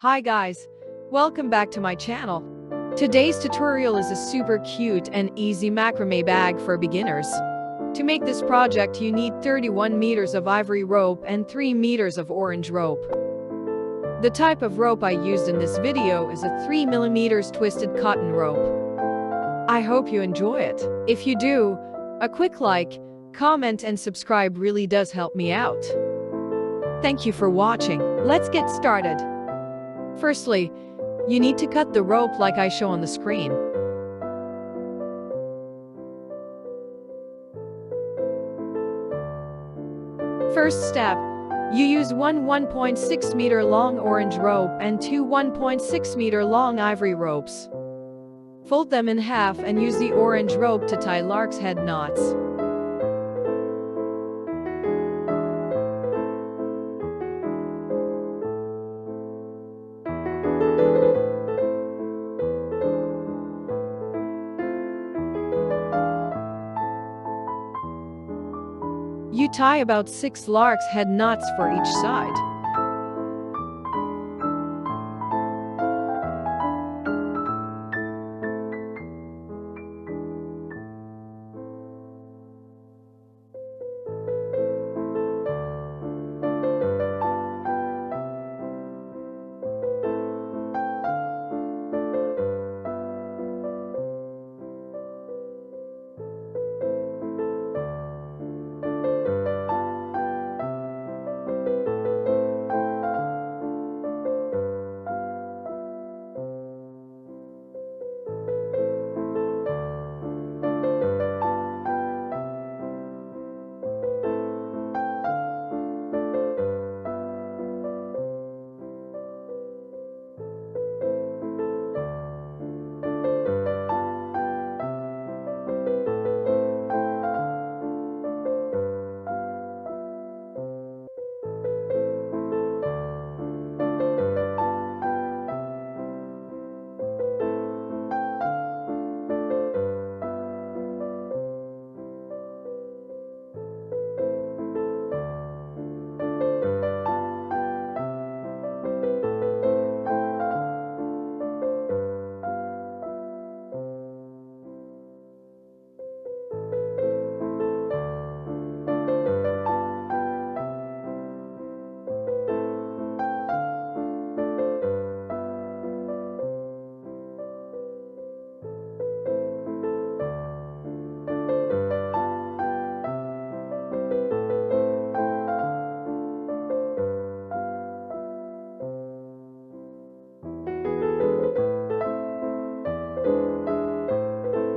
Hi guys, welcome back to my channel. Today's tutorial is a super cute and easy macrame bag for beginners. To make this project you need 31 meters of ivory rope and 3 meters of orange rope. The type of rope I used in this video is a 3 millimeters twisted cotton rope. I hope you enjoy it. If you do, a quick like, comment and subscribe really does help me out. Thank you for watching. Let's get started. Firstly, you need to cut the rope like I show on the screen. First step, you use one 1.6 meter long orange rope and two 1.6 meter long ivory ropes. Fold them in half and use the orange rope to tie lark's head knots. You tie about 6 lark's head knots for each side.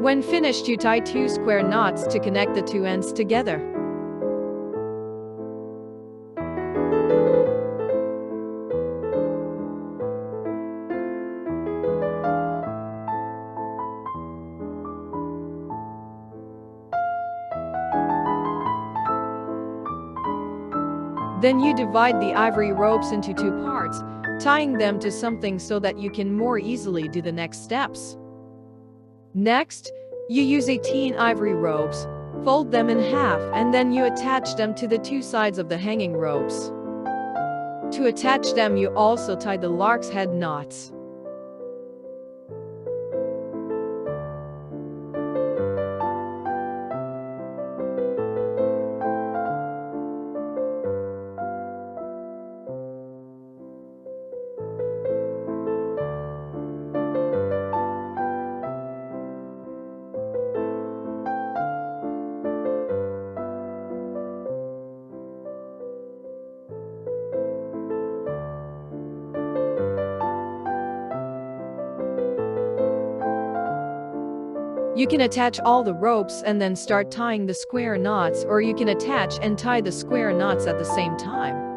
When finished, you tie 2 square knots to connect the 2 ends together. Then you divide the ivory ropes into 2 parts, tying them to something so that you can more easily do the next steps. Next, you use 18 ivory ropes, fold them in half and then you attach them to the 2 sides of the hanging ropes. To attach them you also tie the lark's head knots. You can attach all the ropes and then start tying the square knots, or you can attach and tie the square knots at the same time.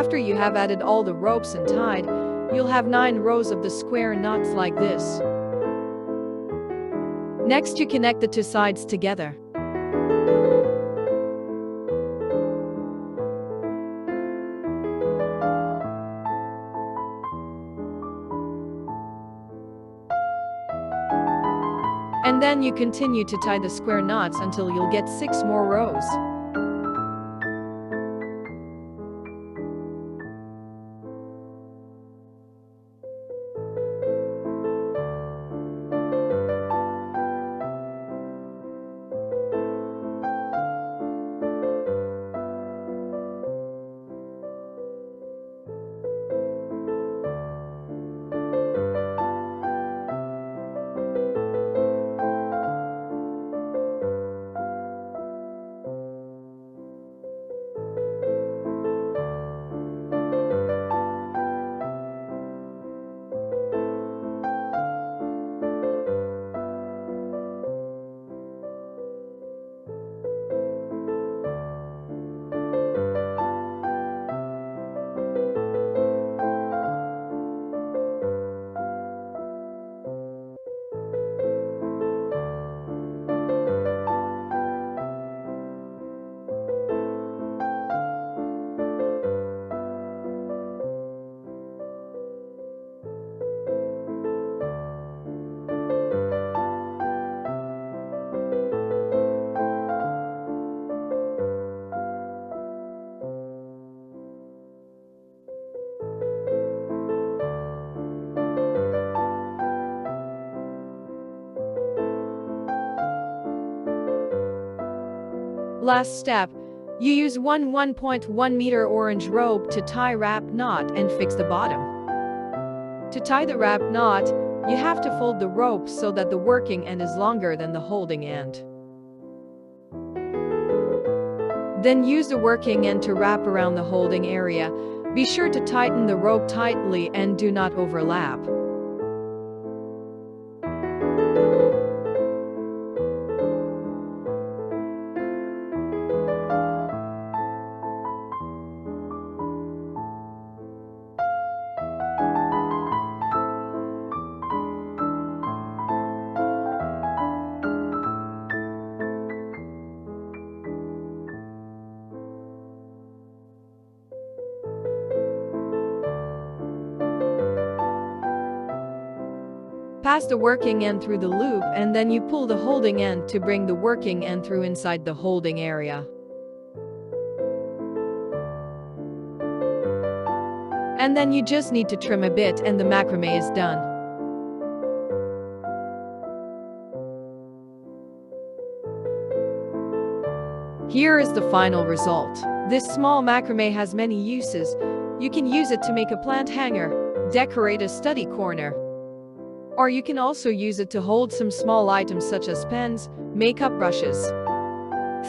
After you have added all the ropes and tied, you'll have 9 rows of the square knots like this. Next, you connect the 2 sides together. And then you continue to tie the square knots until you'll get 6 more rows. Last step, you use 1.1 meter orange rope to tie wrap knot and fix the bottom. To tie the wrap knot, you have to fold the rope so that the working end is longer than the holding end. Then use the working end to wrap around the holding area. Be sure to tighten the rope tightly and do not overlap. Pass the working end through the loop and then you pull the holding end to bring the working end through inside the holding area. And then you just need to trim a bit and the macrame is done. Here is the final result. This small macrame has many uses. You can use it to make a plant hanger, decorate a study corner, or you can also use it to hold some small items such as pens, makeup brushes.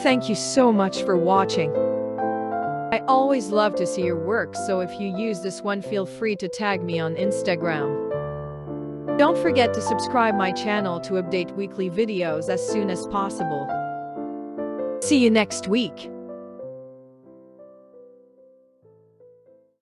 Thank you so much for watching. I always love to see your work, so if you use this one, feel free to tag me on Instagram. Don't forget to subscribe my channel to update weekly videos as soon as possible. See you next week.